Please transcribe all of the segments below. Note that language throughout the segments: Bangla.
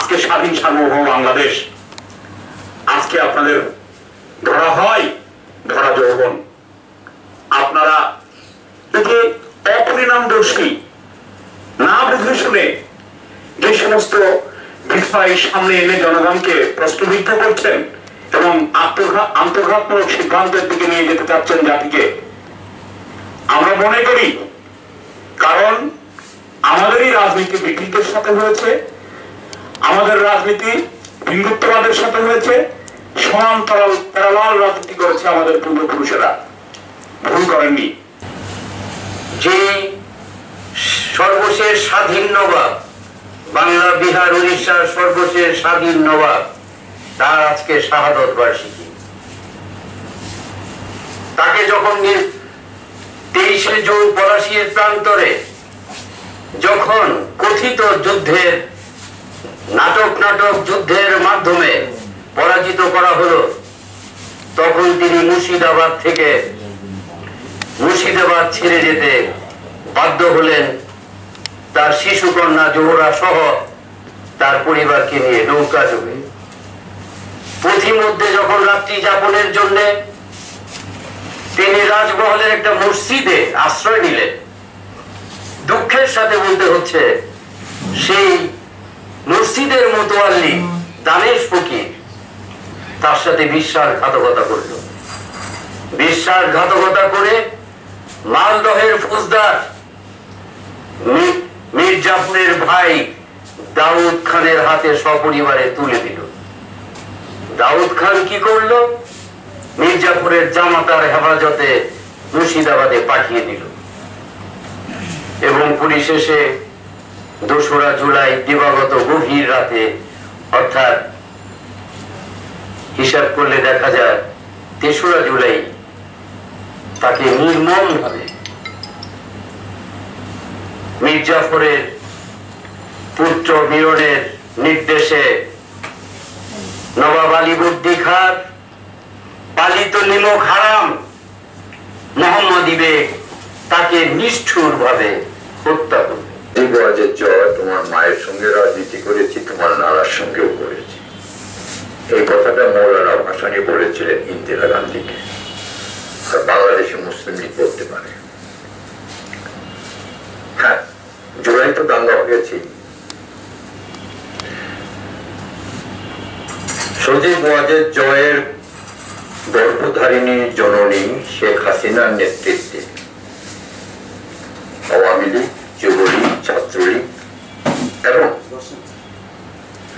আজকে স্বাধীন সার্বভৌম বাংলাদেশ, আজকে আপনাদের ধরা হয় ধরা যৌবন। আপনারা একে অপরিণামদর্শী না বুঝে শুনে যে সমস্ত বিষয় সামনে এনে জনগণকে প্রশ্নবিদ্ধ করছেন এবং আত্মঘাতমূলক সিদ্ধান্তের দিকে নিয়ে যেতে চাচ্ছেন জাতিকে, আমরা মনে করি কারণ আমাদেরই রাজনীতি ব্রিটিশদের সাথে হয়েছে, আমাদের রাজনীতি হিন্দুত্ববাদের সাথে হয়েছে, সমান্তরাল প্যারালাল রাজনীতি করেছে আমাদের পূর্বপুরুষেরা, ভুল করেননি। যে সর্বশেষ স্বাধীন নবাব, বাংলা বিহার উড়িষ্যার সর্বশেষ স্বাধীন নবাব, তার আজকে শাহাদত বার্ষিকী। তাকে যখন 23শে জুন পলাশীর প্রান্তরে যখন কথিত যুদ্ধের নাটক যুদ্ধের মাধ্যমে পরাজিত করা হলো, তখন তিনি মুর্শিদাবাদ ছেড়ে যেতে বাধ্য হলেন, তার শিশুকন্যা জোহরা সহ তার পরিবারকে নিয়ে নৌকা যোগে। পথিমধ্যে যখন রাত্রি যাপনের জন্য তিনি রাজমহলের একটা মসজিদে আশ্রয় নিলেন, দুঃখের সাথে বলতে হচ্ছে সেই মসজিদের মোতোয়াল্লি দানেশ ফকির তার সাথে বিশ্বাসঘাতকতা করল। বিশ্বাসঘাতকতা করে মালদহের ফৌজদার মীর জাফরের ভাই দাউদ খানের হাতে সপরিবারে তুলে দিল। দাউদ খান কি করলো? মীর জাফরের জামাতার হেফাজতে মুর্শিদাবাদে পাঠিয়ে দিল এবং পুলিশ এসে 2রা জুলাই দিবাগত গভীর রাতে, অর্থাৎ হিসাব করলে দেখা যায় 3রা জুলাই তাকে নির্মমভাবে মীর জাফরের পুত্র মিরনের নির্দেশে নবাব আলীবর্দী খান পালিত নিমক হারাম মোহাম্মদী বেগ তাকে নিষ্ঠুর ভাবে হত্যা করবে। তোমার মায়ের সঙ্গে রাজনীতি করেছি, তোমার নানার সঙ্গেও করেছি, এই কথাটা মৌলানা ভাসানী বলেছিলেন ইন্দিরা গান্ধীকে। আর বাংলাদেশে মুসলিম লীগ করতে পারে। হ্যাঁ, জুলাই তো দাঙ্গা হয়েছে। সজীব ওয়াজেদ জয়ের গর্ভধারিণী জননী শেখ হাসিনার নেতৃত্বে আওয়ামী লীগ, যুবলীগ, ছাত্রলীগ এবং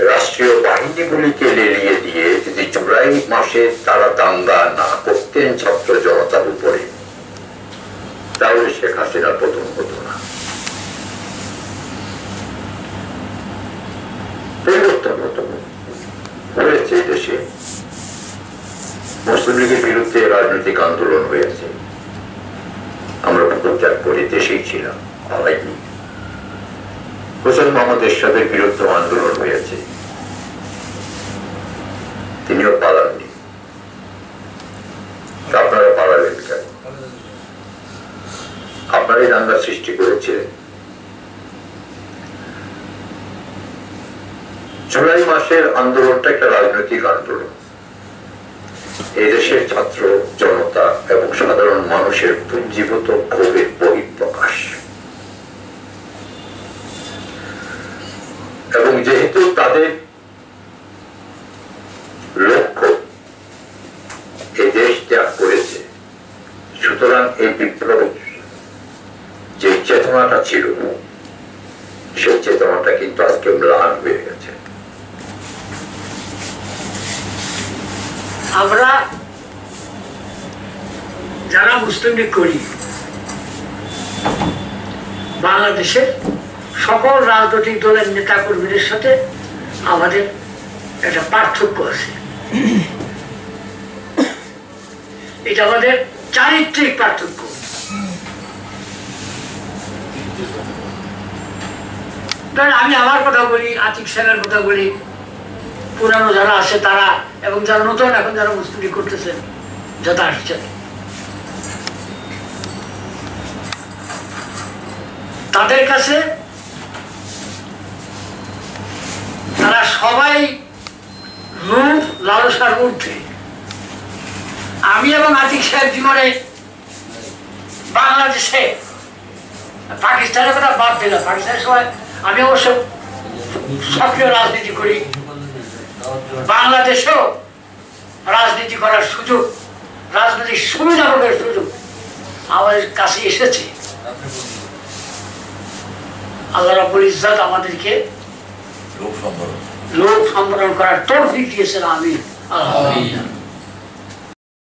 রাষ্ট্রীয় বাহিনীগুলিকে লেলিয়ে দিয়ে যদি জুলাই মাসে তারা দাঙ্গা না করতেন ছাত্র জনতার উপরে, তাহলে শেখ হাসিনার পতন হতো না। পরিবর্তন হতো হয়েছে। দেশে মুসলিম লীগের বিরুদ্ধে রাজনৈতিক আন্দোলন হয়েছে, আমরা প্রচার করে দেশেই ছিলাম, পালাইনি। হোসেন মোহাম্মদ এরশাদের বিরুদ্ধে আন্দোলন হয়েছে, তিনিও পালাননি। আপনারা পালালেন কেন? আপনারাই দাঙ্গা সৃষ্টি করেছিলেন। জুলাই মাসের আন্দোলনটা একটা রাজনৈতিক আন্দোলন। এই দেশের ছাত্র জনতা এবং সাধারণ মানুষের পুঞ্জীভূত ক্ষোভের বহিঃপ্রকাশ। এবং যেহেতু তাদের লক্ষ্য এই দেশ ত্যাগ করেছে, সুতরাং এই বিপ্লবের যে চেতনাটা ছিল, সেই চেতনাটা কিন্তু আজকে ম্লান হয়ে গেছে। আমরা যারা মুসলিম লীগ করি, বাংলাদেশের সকল রাজনৈতিক দলের নেতা কর্মীদের সাথে আমাদের একটা পার্থক্য আছে। এটা আমাদের চারিত্রিক পার্থক্য। আমি আমার কথা বলি, আতিক সেনের কথা বলি, পুরানো যারা আছে তারা এবং যারা নতুন এখন যারা মুসলিম লীগ করতেছেন যারা আসছেন, তাদের কাছে তারা সবাই রূপ লালসার ঊর্ধ্বে। আমি এবং আতিক সাহেব জীবনে বাংলাদেশে, পাকিস্তানের কথা বাদ দিলাম, পাকিস্তানের সময় আমি অবশ্য সক্রিয় রাজনীতি করি, বাংলাদেশেও রাজনীতি করার সুযোগ, রাজনৈতিক সুবিধা ভোগের সুযোগ আমাদের কাছে এসেছে। আল্লাহ রাব্বুল ইজ্জত আমাদেরকে লোক সম্বরণ করার তৌফিক দিয়েছেন। আমিন, আলহামদুলিল্লাহ।